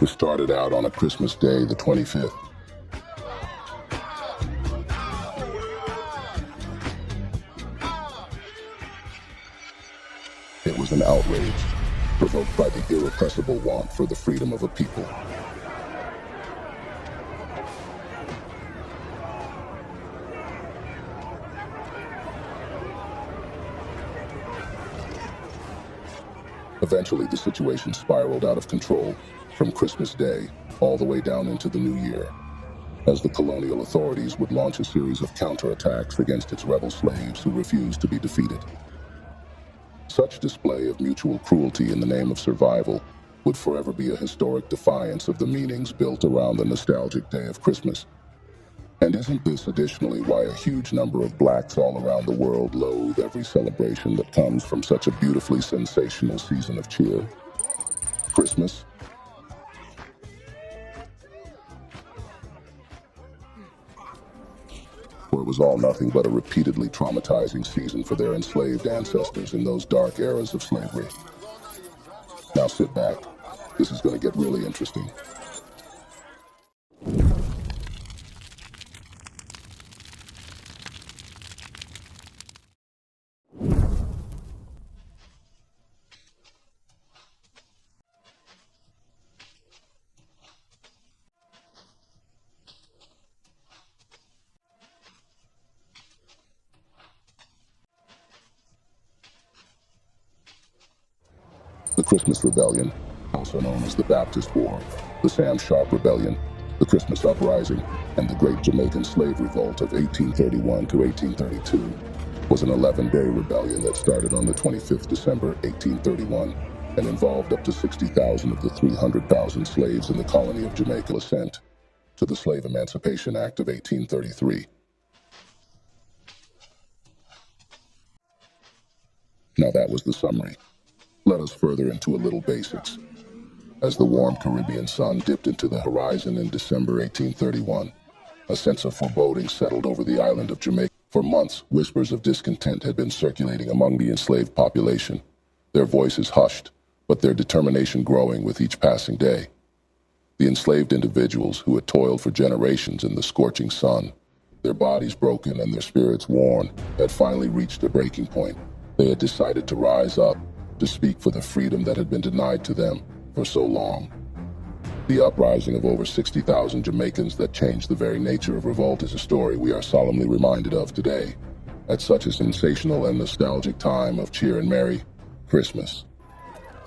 We started out on a Christmas Day, the 25th. It was an outrage, provoked by the irrepressible want for the freedom of a people. Eventually, the situation spiraled out of control, from Christmas Day all the way down into the New Year, as the colonial authorities would launch a series of counterattacks against its rebel slaves who refused to be defeated. Such display of mutual cruelty in the name of survival would forever be a historic defiance of the meanings built around the nostalgic day of Christmas. And isn't this additionally why a huge number of blacks all around the world loathe every celebration that comes from such a beautifully sensational season of cheer? Christmas. Where it was all nothing but a repeatedly traumatizing season for their enslaved ancestors in those dark eras of slavery. Now sit back. This is going to get really interesting. The Christmas Rebellion, also known as the Baptist War, the Sam Sharp Rebellion, the Christmas Uprising, and the Great Jamaican Slave Revolt of 1831 to 1832, was an 11-day rebellion that started on the 25th December 1831 and involved up to 60,000 of the 300,000 slaves in the colony of Jamaica assent to the Slave Emancipation Act of 1833. Now that was the summary. Let us further into a little basics. As the warm Caribbean sun dipped into the horizon in December 1831, a sense of foreboding settled over the island of Jamaica. For months, whispers of discontent had been circulating among the enslaved population, their voices hushed, but their determination growing with each passing day. The enslaved individuals who had toiled for generations in the scorching sun, their bodies broken and their spirits worn, had finally reached a breaking point. They had decided to rise up, to speak for the freedom that had been denied to them for so long. The uprising of over 60,000 Jamaicans that changed the very nature of revolt is a story we are solemnly reminded of today, at such a sensational and nostalgic time of cheer and merry Christmas.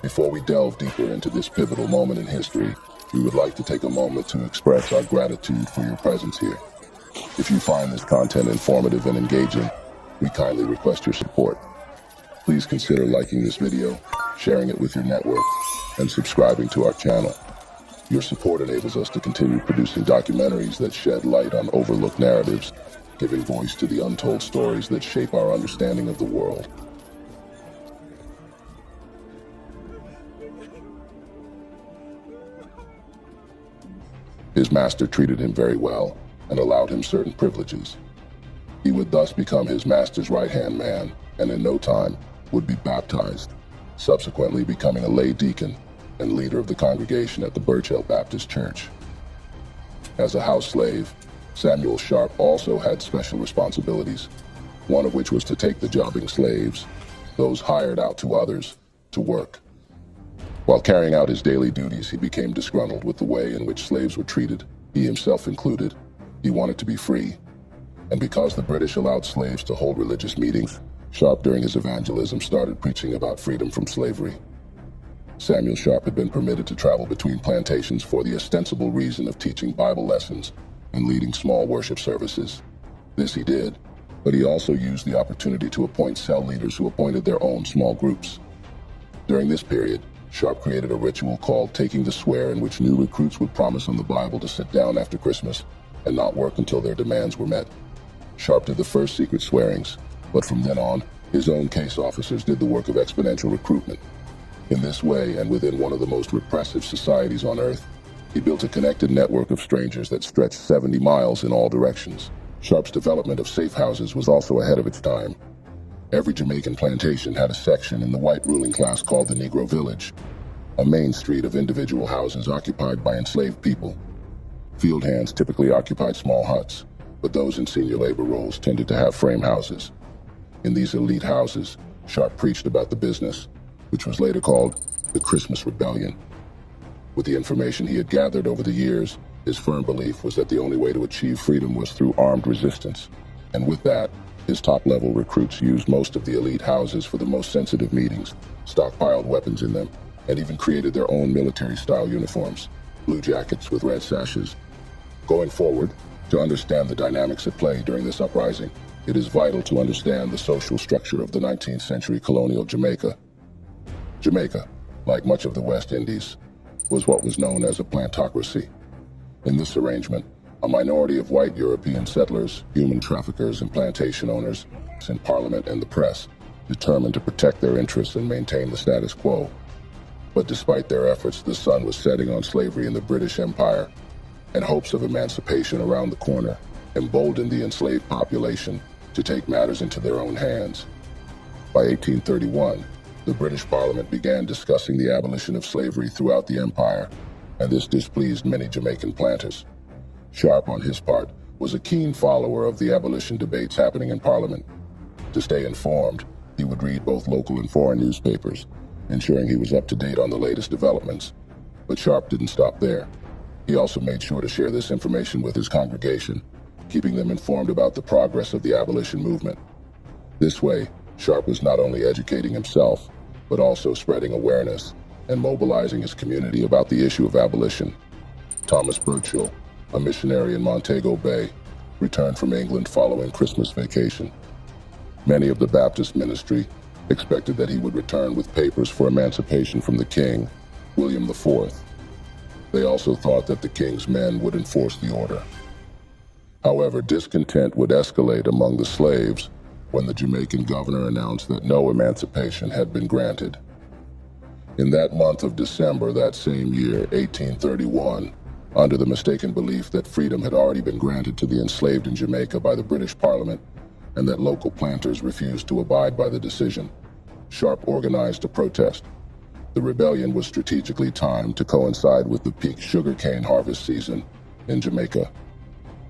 Before we delve deeper into this pivotal moment in history, we would like to take a moment to express our gratitude for your presence here. If you find this content informative and engaging, we kindly request your support. Please consider liking this video, sharing it with your network, and subscribing to our channel. Your support enables us to continue producing documentaries that shed light on overlooked narratives, giving voice to the untold stories that shape our understanding of the world. His master treated him very well and allowed him certain privileges. He would thus become his master's right-hand man, and in no time would be baptized, subsequently becoming a lay deacon and leader of the congregation at the Birch Baptist Church. As a house slave, Samuel Sharp also had special responsibilities, one of which was to take the jobbing slaves, those hired out to others, to work. While carrying out his daily duties, he became disgruntled with the way in which slaves were treated, he himself included. He wanted to be free, and because the British allowed slaves to hold religious meetings, Sharp, during his evangelism, started preaching about freedom from slavery. Samuel Sharp had been permitted to travel between plantations for the ostensible reason of teaching Bible lessons and leading small worship services. This he did, but he also used the opportunity to appoint cell leaders who appointed their own small groups. During this period, Sharp created a ritual called Taking the Swear, in which new recruits would promise on the Bible to sit down after Christmas and not work until their demands were met. Sharp did the first secret swearings, but from then on, his own case officers did the work of exponential recruitment. In this way, and within one of the most repressive societies on earth, he built a connected network of strangers that stretched 70 miles in all directions. Sharp's development of safe houses was also ahead of its time. Every Jamaican plantation had a section in the white ruling class called the Negro Village. a main street of individual houses occupied by enslaved people. Field hands typically occupied small huts, but those in senior labor roles tended to have frame houses. In these elite houses, Sharp preached about the business, which was later called the Christmas Rebellion. With the information he had gathered over the years, his firm belief was that the only way to achieve freedom was through armed resistance. And with that, his top-level recruits used most of the elite houses for the most sensitive meetings, stockpiled weapons in them, and even created their own military-style uniforms, blue jackets with red sashes. Going forward, to understand the dynamics at play during this uprising, it is vital to understand the social structure of the 19th century colonial Jamaica. Jamaica, like much of the West Indies, was what was known as a plantocracy. In this arrangement, a minority of white European settlers, human traffickers, and plantation owners in Parliament and the press, determined to protect their interests and maintain the status quo. But despite their efforts, the sun was setting on slavery in the British Empire, and hopes of emancipation around the corner emboldened the enslaved population to take matters into their own hands. By 1831, the British Parliament began discussing the abolition of slavery throughout the empire, and this displeased many Jamaican planters. Sharp, on his part, was a keen follower of the abolition debates happening in Parliament. To stay informed, he would read both local and foreign newspapers, ensuring he was up to date on the latest developments. But Sharp didn't stop there. He also made sure to share this information with his congregation, keeping them informed about the progress of the abolition movement. This way, Sharp was not only educating himself, but also spreading awareness and mobilizing his community about the issue of abolition. Thomas Burchell, a missionary in Montego Bay, returned from England following Christmas vacation. Many of the Baptist ministry expected that he would return with papers for emancipation from the king, William IV. They also thought that the king's men would enforce the order. However, discontent would escalate among the slaves when the Jamaican governor announced that no emancipation had been granted. In that month of December that same year, 1831, under the mistaken belief that freedom had already been granted to the enslaved in Jamaica by the British Parliament and that local planters refused to abide by the decision, Sharp organized a protest. The rebellion was strategically timed to coincide with the peak sugarcane harvest season in Jamaica.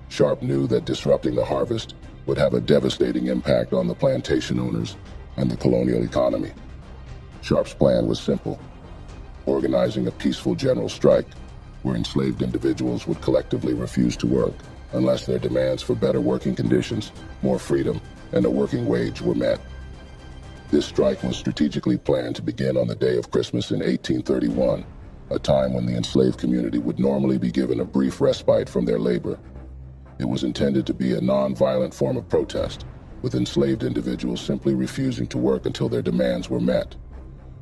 Sharp knew that disrupting the harvest would have a devastating impact on the plantation owners and the colonial economy. Sharp's plan was simple: organizing a peaceful general strike where enslaved individuals would collectively refuse to work unless their demands for better working conditions, more freedom, and a working wage were met. This strike was strategically planned to begin on the day of Christmas in 1831, a time when the enslaved community would normally be given a brief respite from their labor. It was intended to be a non-violent form of protest, with enslaved individuals simply refusing to work until their demands were met.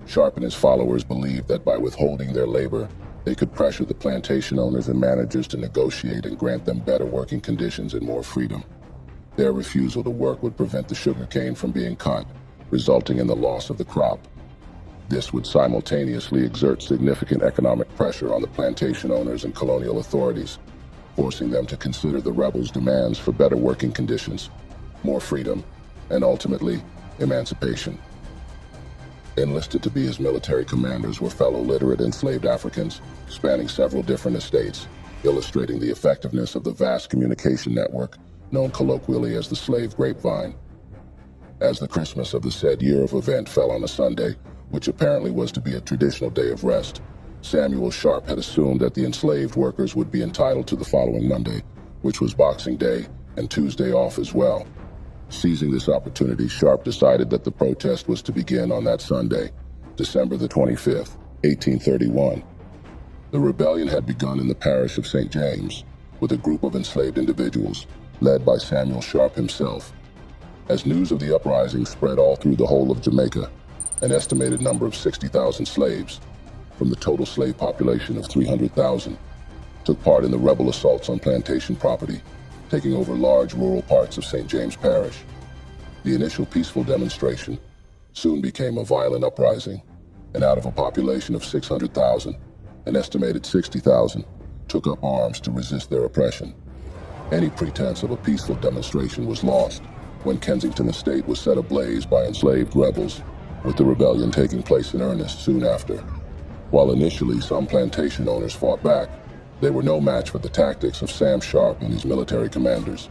Sharp and his followers believed that by withholding their labor, they could pressure the plantation owners and managers to negotiate and grant them better working conditions and more freedom. Their refusal to work would prevent the sugarcane from being cut, resulting in the loss of the crop. This would simultaneously exert significant economic pressure on the plantation owners and colonial authorities, forcing them to consider the rebels' demands for better working conditions, more freedom, and ultimately, emancipation. Enlisted to be his military commanders were fellow literate enslaved Africans, spanning several different estates, illustrating the effectiveness of the vast communication network known colloquially as the slave grapevine. As the Christmas of the said year of event fell on a Sunday, which apparently was to be a traditional day of rest, Samuel Sharp had assumed that the enslaved workers would be entitled to the following Monday, which was Boxing Day, and Tuesday off as well. Seizing this opportunity, Sharp decided that the protest was to begin on that Sunday, December the 25th, 1831. The rebellion had begun in the parish of St. James, with a group of enslaved individuals, led by Samuel Sharp himself. As news of the uprising spread all through the whole of Jamaica, an estimated number of 60,000 slaves, from the total slave population of 300,000, took part in the rebel assaults on plantation property, taking over large rural parts of St. James Parish. The initial peaceful demonstration soon became a violent uprising, and out of a population of 600,000, an estimated 60,000 took up arms to resist their oppression. Any pretense of a peaceful demonstration was lost when Kensington Estate was set ablaze by enslaved rebels, with the rebellion taking place in earnest soon after. While initially some plantation owners fought back, they were no match for the tactics of Sam Sharp and his military commanders.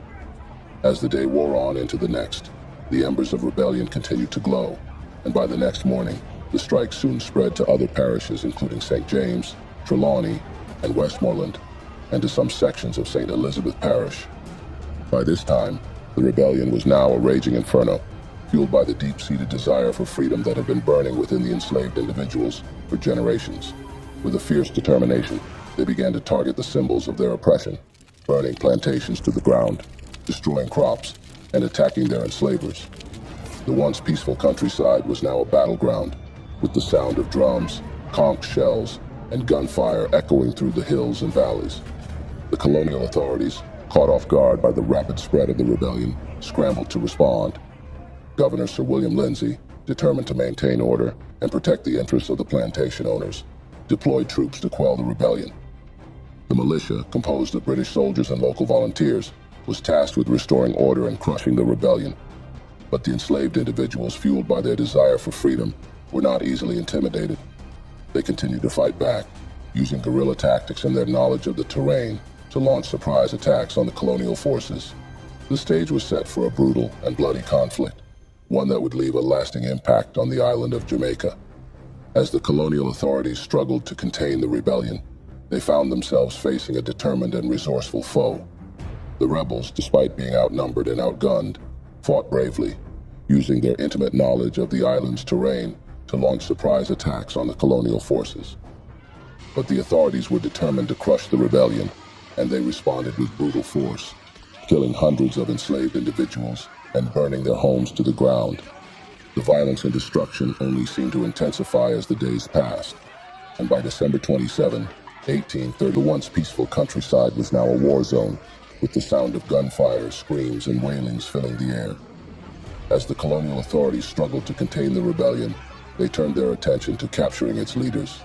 As the day wore on into the next, the embers of rebellion continued to glow, and by the next morning, the strike soon spread to other parishes including St. James, Trelawney, and Westmoreland, and to some sections of St. Elizabeth Parish. By this time, the rebellion was now a raging inferno, fueled by the deep-seated desire for freedom that had been burning within the enslaved individuals for generations. With a fierce determination, they began to target the symbols of their oppression, burning plantations to the ground, destroying crops, and attacking their enslavers. The once peaceful countryside was now a battleground, with the sound of drums, conch shells, and gunfire echoing through the hills and valleys. The colonial authorities, caught off guard by the rapid spread of the rebellion, scrambled to respond. Governor Sir William Lindsay, determined to maintain order and protect the interests of the plantation owners, deployed troops to quell the rebellion. The militia, composed of British soldiers and local volunteers, was tasked with restoring order and crushing the rebellion. But the enslaved individuals, fueled by their desire for freedom, were not easily intimidated. They continued to fight back, using guerrilla tactics and their knowledge of the terrain to launch surprise attacks on the colonial forces. The stage was set for a brutal and bloody conflict, one that would leave a lasting impact on the island of Jamaica. As the colonial authorities struggled to contain the rebellion, they found themselves facing a determined and resourceful foe. The rebels, despite being outnumbered and outgunned, fought bravely, using their intimate knowledge of the island's terrain to launch surprise attacks on the colonial forces. But the authorities were determined to crush the rebellion, and they responded with brutal force, killing hundreds of enslaved individuals and burning their homes to the ground. The violence and destruction only seemed to intensify as the days passed, and by December 27, 1830, the once peaceful countryside was now a war zone, with the sound of gunfire, screams, and wailings filling the air. As the colonial authorities struggled to contain the rebellion, they turned their attention to capturing its leaders.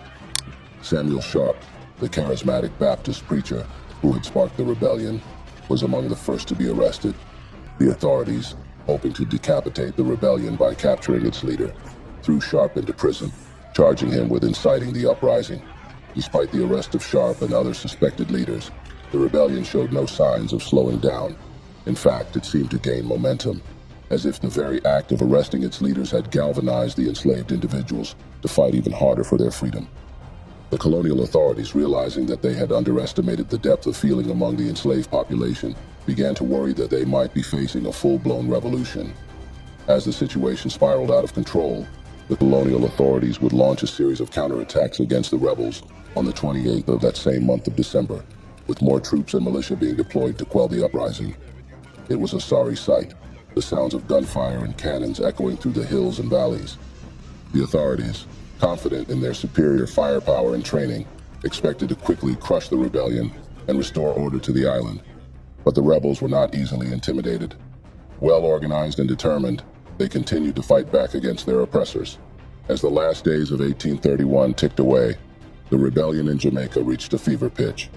Samuel Sharp, the charismatic Baptist preacher who had sparked the rebellion, was among the first to be arrested. The authorities, hoping to decapitate the rebellion by capturing its leader, threw Sharp into prison, charging him with inciting the uprising. Despite the arrest of Sharp and other suspected leaders, the rebellion showed no signs of slowing down. In fact, it seemed to gain momentum, as if the very act of arresting its leaders had galvanized the enslaved individuals to fight even harder for their freedom. The colonial authorities, realizing that they had underestimated the depth of feeling among the enslaved population, began to worry that they might be facing a full-blown revolution. As the situation spiraled out of control, the colonial authorities would launch a series of counterattacks against the rebels on the 28th of that same month of December, with more troops and militia being deployed to quell the uprising. It was a sorry sight, the sounds of gunfire and cannons echoing through the hills and valleys. The authorities, confident in their superior firepower and training, expected to quickly crush the rebellion and restore order to the island. But the rebels were not easily intimidated. Well organized and determined, they continued to fight back against their oppressors. As the last days of 1831 ticked away, the rebellion in Jamaica reached a fever pitch.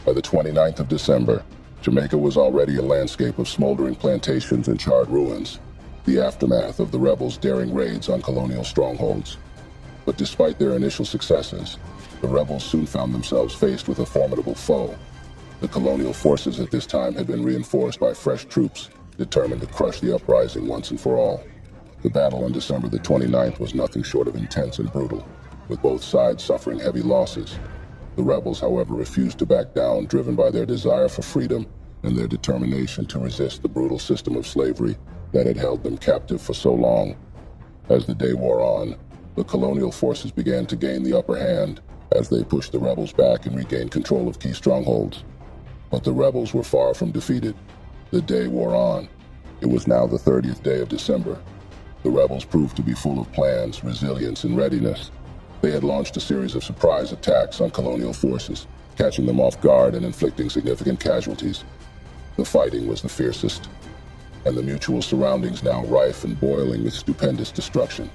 By the 29th of December, Jamaica was already a landscape of smoldering plantations and charred ruins, the aftermath of the rebels' daring raids on colonial strongholds. But despite their initial successes, the rebels soon found themselves faced with a formidable foe. The colonial forces at this time had been reinforced by fresh troops, determined to crush the uprising once and for all. The battle on December the 29th was nothing short of intense and brutal, with both sides suffering heavy losses. The rebels, however, refused to back down, driven by their desire for freedom and their determination to resist the brutal system of slavery that had held them captive for so long. As the day wore on, the colonial forces began to gain the upper hand as they pushed the rebels back and regained control of key strongholds. But the rebels were far from defeated. The day wore on. It was now the 30th day of December. The rebels proved to be full of plans, resilience, and readiness. They had launched a series of surprise attacks on colonial forces, catching them off guard and inflicting significant casualties. The fighting was the fiercest, and the mutual surroundings now rife and boiling with stupendous destruction.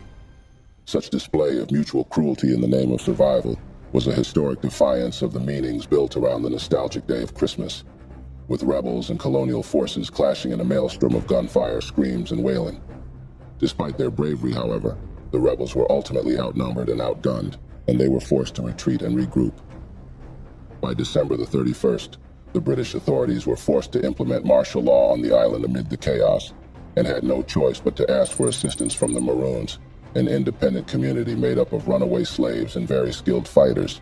Such display of mutual cruelty in the name of survival was a historic defiance of the meanings built around the nostalgic day of Christmas, with rebels and colonial forces clashing in a maelstrom of gunfire, screams, and wailing. Despite their bravery, however, the rebels were ultimately outnumbered and outgunned, and they were forced to retreat and regroup. By December the 31st, the British authorities were forced to implement martial law on the island amid the chaos, and had no choice but to ask for assistance from the Maroons, an independent community made up of runaway slaves and very skilled fighters.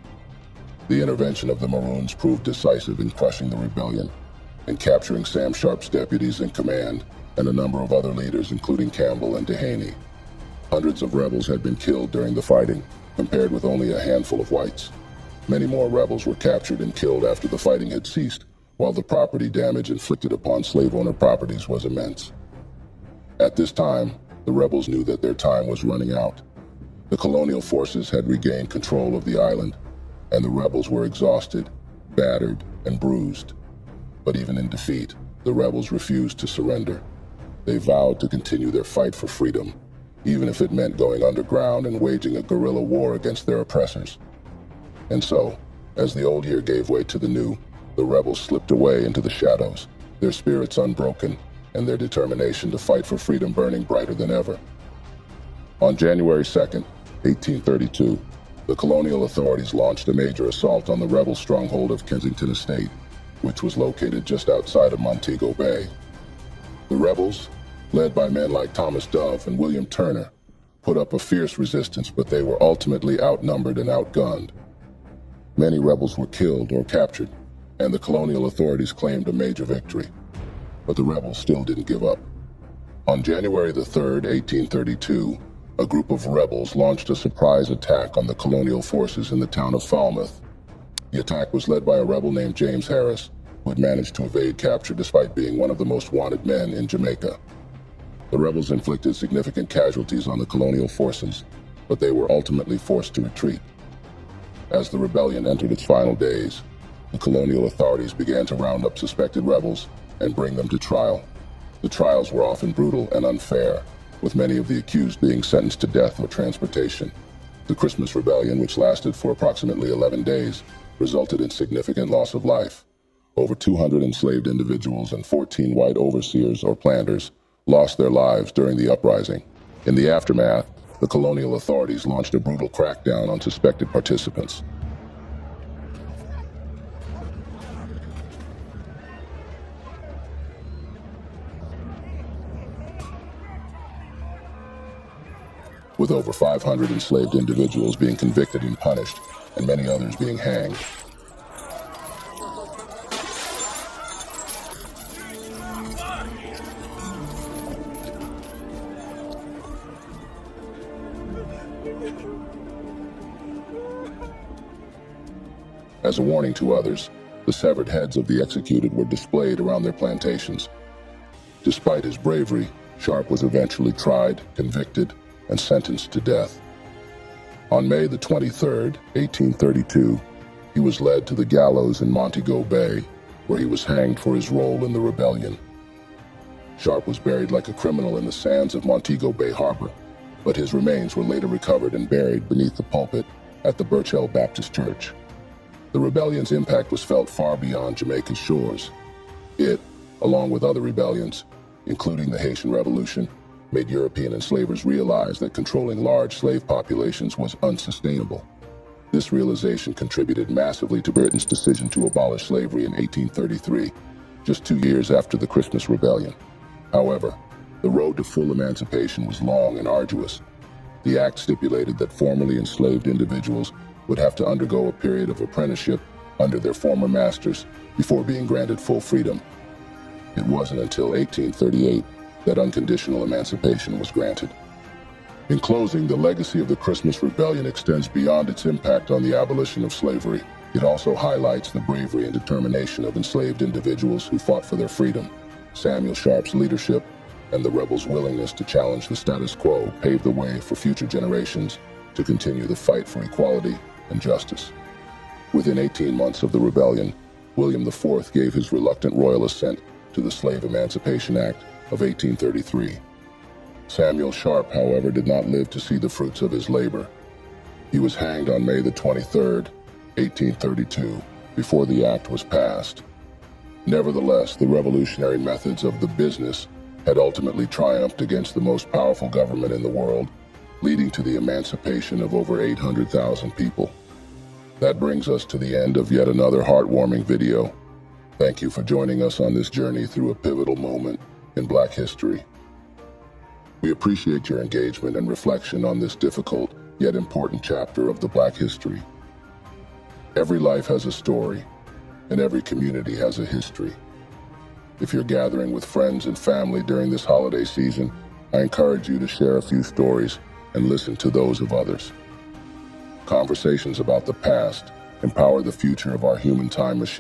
The intervention of the Maroons proved decisive in crushing the rebellion and capturing Sam Sharp's deputies in command and a number of other leaders, including Campbell and Dehaney. Hundreds of rebels had been killed during the fighting, compared with only a handful of whites. Many more rebels were captured and killed after the fighting had ceased, while the property damage inflicted upon slave owner properties was immense. At this time, the rebels knew that their time was running out. The colonial forces had regained control of the island, and the rebels were exhausted, battered, and bruised. But even in defeat, the rebels refused to surrender. They vowed to continue their fight for freedom, even if it meant going underground and waging a guerrilla war against their oppressors. And so, as the old year gave way to the new, the rebels slipped away into the shadows, their spirits unbroken, and their determination to fight for freedom burning brighter than ever. On January 2nd, 1832, the colonial authorities launched a major assault on the rebel stronghold of Kensington Estate, which was located just outside of Montego Bay. The rebels, led by men like Thomas Dove and William Turner, put up a fierce resistance, but they were ultimately outnumbered and outgunned. Many rebels were killed or captured, and the colonial authorities claimed a major victory. But the rebels still didn't give up. On January the 3rd, 1832, a group of rebels launched a surprise attack on the colonial forces in the town of Falmouth. The attack was led by a rebel named James Harris, who had managed to evade capture despite being one of the most wanted men in Jamaica. The rebels inflicted significant casualties on the colonial forces, but they were ultimately forced to retreat. As the rebellion entered its final days, the colonial authorities began to round up suspected rebels and bring them to trial. The trials were often brutal and unfair, with many of the accused being sentenced to death or transportation. The Christmas Rebellion, which lasted for approximately 11 days, resulted in significant loss of life. Over 200 enslaved individuals and 14 white overseers or planters lost their lives during the uprising. In the aftermath, the colonial authorities launched a brutal crackdown on suspected participants. With over 500 enslaved individuals being convicted and punished, and many others being hanged. As a warning to others, the severed heads of the executed were displayed around their plantations. Despite his bravery, Sharp was eventually tried, convicted, and sentenced to death. On May the 23rd, 1832, he was led to the gallows in Montego Bay, where he was hanged for his role in the rebellion. Sharp was buried like a criminal in the sands of Montego Bay Harbor, but his remains were later recovered and buried beneath the pulpit at the Birchell Baptist Church. The rebellion's impact was felt far beyond Jamaica's shores. It, along with other rebellions, including the Haitian Revolution, made European enslavers realize that controlling large slave populations was unsustainable. This realization contributed massively to Britain's decision to abolish slavery in 1833, just 2 years after the Christmas Rebellion. However, the road to full emancipation was long and arduous. The act stipulated that formerly enslaved individuals would have to undergo a period of apprenticeship under their former masters before being granted full freedom. It wasn't until 1838 that unconditional emancipation was granted. In closing, the legacy of the Christmas Rebellion extends beyond its impact on the abolition of slavery. It also highlights the bravery and determination of enslaved individuals who fought for their freedom. Samuel Sharp's leadership and the rebels' willingness to challenge the status quo paved the way for future generations to continue the fight for equality and justice. Within 18 months of the rebellion, William IV gave his reluctant royal assent to the Slave Emancipation Act of 1833. Samuel Sharp, however, did not live to see the fruits of his labor. He was hanged on May the 23rd, 1832, before the act was passed. Nevertheless, the revolutionary methods of the business had ultimately triumphed against the most powerful government in the world, leading to the emancipation of over 800,000 people. That brings us to the end of yet another heartwarming video. Thank you for joining us on this journey through a pivotal moment in Black history. We appreciate your engagement and reflection on this difficult yet important chapter of the Black history. Every life has a story, and every community has a history. If you're gathering with friends and family during this holiday season, I encourage you to share a few stories and listen to those of others. Conversations about the past empower the future of our human time machine.